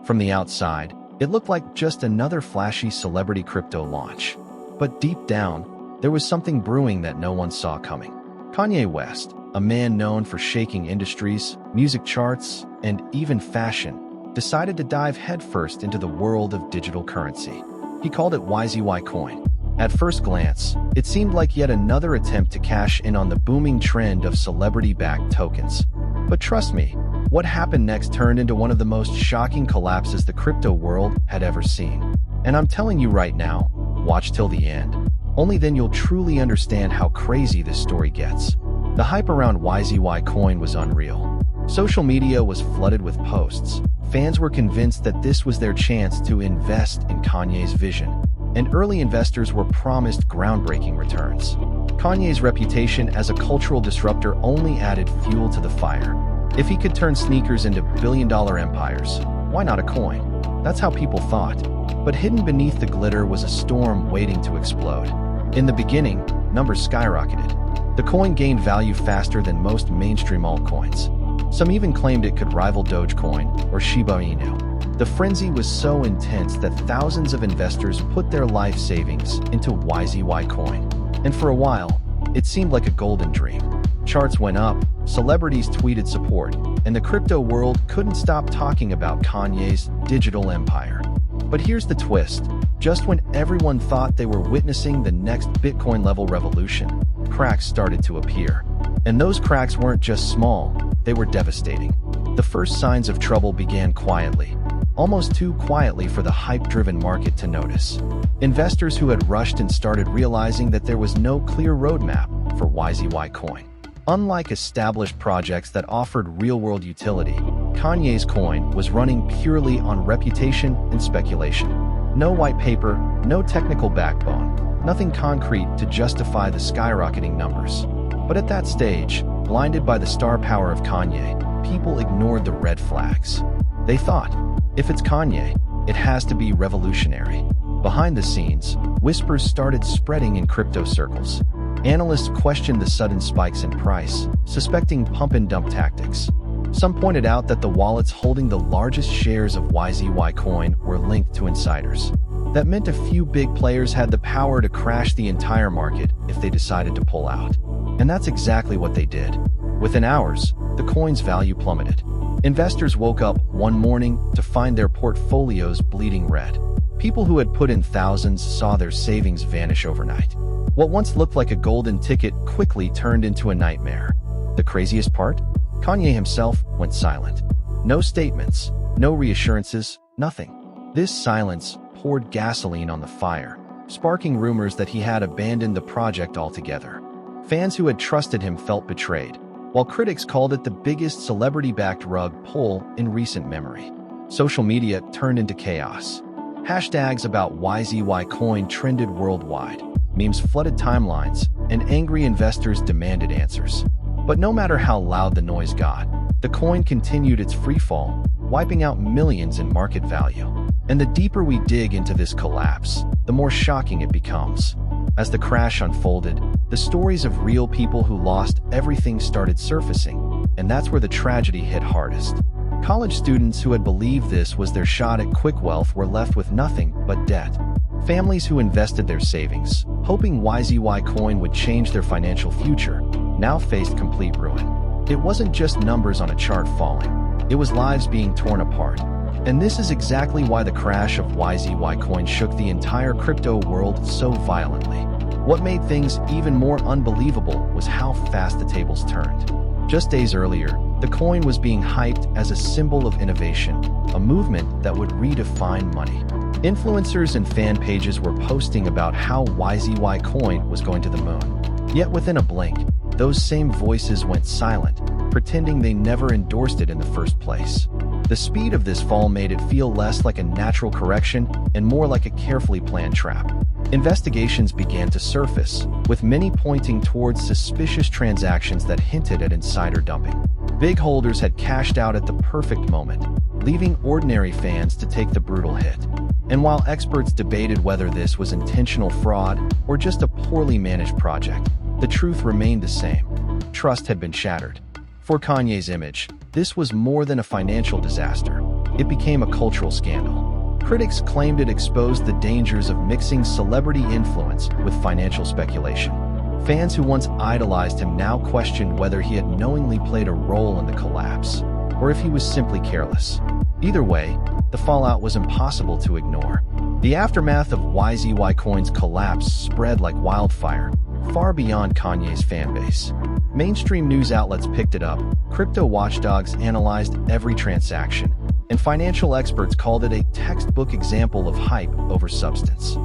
From the outside, it looked like just another flashy celebrity crypto launch. But deep down, there was something brewing that no one saw coming. Kanye West, a man known for shaking industries, music charts, and even fashion, decided to dive headfirst into the world of digital currency. He called it YZY Coin. At first glance, it seemed like yet another attempt to cash in on the booming trend of celebrity-backed tokens. But trust me, what happened next turned into one of the most shocking collapses the crypto world had ever seen. And I'm telling you right now, watch till the end. Only then you'll truly understand how crazy this story gets. The hype around YZY Coin was unreal. Social media was flooded with posts. Fans were convinced that this was their chance to invest in Kanye's vision, and early investors were promised groundbreaking returns. Kanye's reputation as a cultural disruptor only added fuel to the fire. If he could turn sneakers into billion-dollar empires, why not a coin? That's how people thought. But hidden beneath the glitter was a storm waiting to explode. In the beginning, numbers skyrocketed. The coin gained value faster than most mainstream altcoins. Some even claimed it could rival Dogecoin or Shiba Inu. The frenzy was so intense that thousands of investors put their life savings into YZY Coin. And for a while, it seemed like a golden dream. Charts went up, celebrities tweeted support, and the crypto world couldn't stop talking about Kanye's digital empire. But here's the twist. Just when everyone thought they were witnessing the next Bitcoin-level revolution, cracks started to appear. And those cracks weren't just small, they were devastating. The first signs of trouble began quietly, almost too quietly for the hype-driven market to notice. Investors who had rushed and started realizing that there was no clear roadmap for YZY Coin. Unlike established projects that offered real-world utility, Kanye's coin was running purely on reputation and speculation. No white paper, no technical backbone, nothing concrete to justify the skyrocketing numbers. But at that stage, blinded by the star power of Kanye, people ignored the red flags. They thought, if it's Kanye, it has to be revolutionary. Behind the scenes, whispers started spreading in crypto circles. Analysts questioned the sudden spikes in price, suspecting pump-and-dump tactics. Some pointed out that the wallets holding the largest shares of YZY Coin were linked to insiders. That meant a few big players had the power to crash the entire market if they decided to pull out. And that's exactly what they did. Within hours, the coin's value plummeted. Investors woke up one morning to find their portfolios bleeding red. People who had put in thousands saw their savings vanish overnight. What once looked like a golden ticket quickly turned into a nightmare. The craziest part? Kanye himself went silent. No statements, no reassurances, nothing. This silence poured gasoline on the fire, sparking rumors that he had abandoned the project altogether. Fans who had trusted him felt betrayed, while critics called it the biggest celebrity-backed rug pull in recent memory. Social media turned into chaos. Hashtags about YZY Coin trended worldwide. Memes flooded timelines, and angry investors demanded answers. But no matter how loud the noise got, the coin continued its freefall, wiping out millions in market value. And the deeper we dig into this collapse, the more shocking it becomes. As the crash unfolded, the stories of real people who lost everything started surfacing, and that's where the tragedy hit hardest. College students who had believed this was their shot at quick wealth were left with nothing but debt. Families who invested their savings, hoping YZY Coin would change their financial future, now faced complete ruin. It wasn't just numbers on a chart falling, it was lives being torn apart. And this is exactly why the crash of YZY Coin shook the entire crypto world so violently. What made things even more unbelievable was how fast the tables turned. Just days earlier, the coin was being hyped as a symbol of innovation, a movement that would redefine money. Influencers and fan pages were posting about how YZY Coin was going to the moon. Yet within a blink, those same voices went silent, pretending they never endorsed it in the first place. The speed of this fall made it feel less like a natural correction and more like a carefully planned trap. Investigations began to surface, with many pointing towards suspicious transactions that hinted at insider dumping. Big holders had cashed out at the perfect moment, leaving ordinary fans to take the brutal hit. And while experts debated whether this was intentional fraud or just a poorly managed project, the truth remained the same. Trust had been shattered. For Kanye's image, this was more than a financial disaster. it became a cultural scandal. Critics claimed it exposed the dangers of mixing celebrity influence with financial speculation. Fans who once idolized him now questioned whether he had knowingly played a role in the collapse, or if he was simply careless. Either way, the fallout was impossible to ignore. The aftermath of YZY Coin's collapse spread like wildfire, far beyond Kanye's fanbase. Mainstream news outlets picked it up, crypto watchdogs analyzed every transaction, and financial experts called it a textbook example of hype over substance.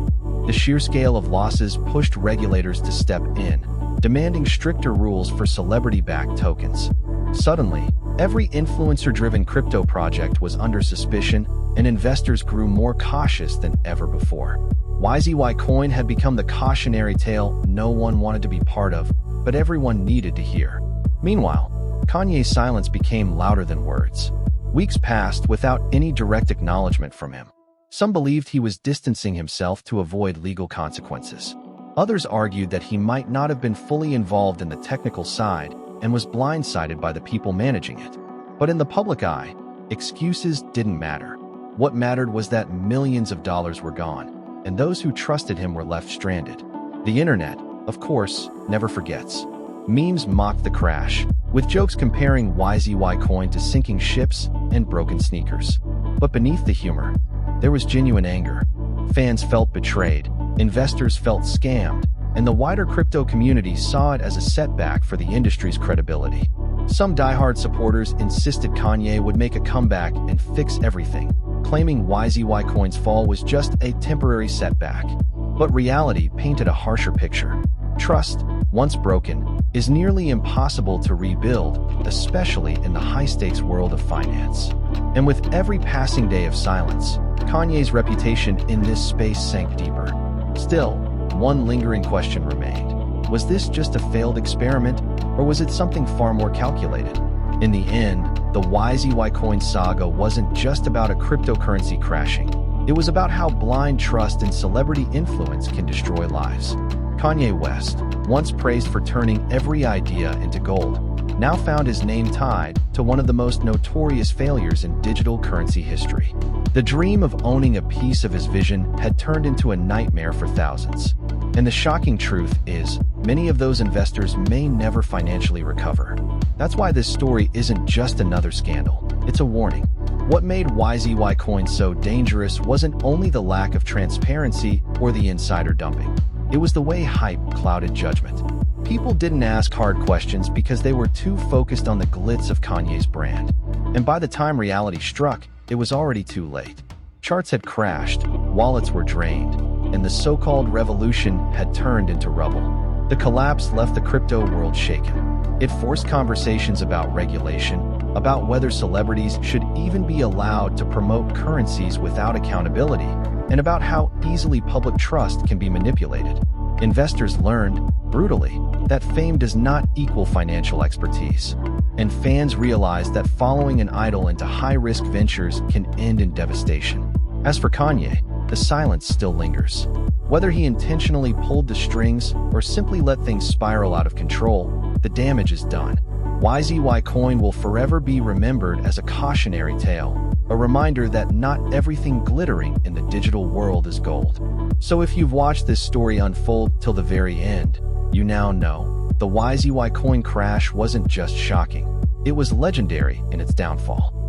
The sheer scale of losses pushed regulators to step in, demanding stricter rules for celebrity-backed tokens. Suddenly, every influencer-driven crypto project was under suspicion, and investors grew more cautious than ever before. YZY Coin had become the cautionary tale no one wanted to be part of, but everyone needed to hear. Meanwhile, Kanye's silence became louder than words. Weeks passed without any direct acknowledgement from him. Some believed he was distancing himself to avoid legal consequences. Others argued that he might not have been fully involved in the technical side and was blindsided by the people managing it. But in the public eye, excuses didn't matter. What mattered was that millions of dollars were gone, and those who trusted him were left stranded. The internet, of course, never forgets. Memes mocked the crash, with jokes comparing YZY Coin to sinking ships and broken sneakers. But beneath the humor, there was genuine anger. Fans felt betrayed, investors felt scammed, and the wider crypto community saw it as a setback for the industry's credibility. Some diehard supporters insisted Kanye would make a comeback and fix everything, claiming YZY Coin's fall was just a temporary setback. But reality painted a harsher picture. Trust, once broken, is nearly impossible to rebuild, especially in the high-stakes world of finance. And with every passing day of silence, Kanye's reputation in this space sank deeper. Still, one lingering question remained. Was this just a failed experiment, or was it something far more calculated? In the end, the YZY Coin saga wasn't just about a cryptocurrency crashing. It was about how blind trust and celebrity influence can destroy lives. Kanye West, once praised for turning every idea into gold, now found his name tied to one of the most notorious failures in digital currency history. The dream of owning a piece of his vision had turned into a nightmare for thousands. And the shocking truth is, many of those investors may never financially recover. That's why this story isn't just another scandal, it's a warning. What made YZY Coin so dangerous wasn't only the lack of transparency or the insider dumping. It was the way hype clouded judgment. People didn't ask hard questions because they were too focused on the glitz of Kanye's brand. And by the time reality struck, it was already too late. Charts had crashed, wallets were drained, and the so-called revolution had turned into rubble. The collapse left the crypto world shaken. It forced conversations about regulation, about whether celebrities should even be allowed to promote currencies without accountability, and about how easily public trust can be manipulated. Investors learned, brutally, that fame does not equal financial expertise. And fans realized that following an idol into high-risk ventures can end in devastation. As for Kanye, the silence still lingers. Whether he intentionally pulled the strings or simply let things spiral out of control, the damage is done. YZY Coin will forever be remembered as a cautionary tale, a reminder that not everything glittering in the digital world is gold. So if you've watched this story unfold till the very end, you now know the YZY Coin crash wasn't just shocking, it was legendary in its downfall.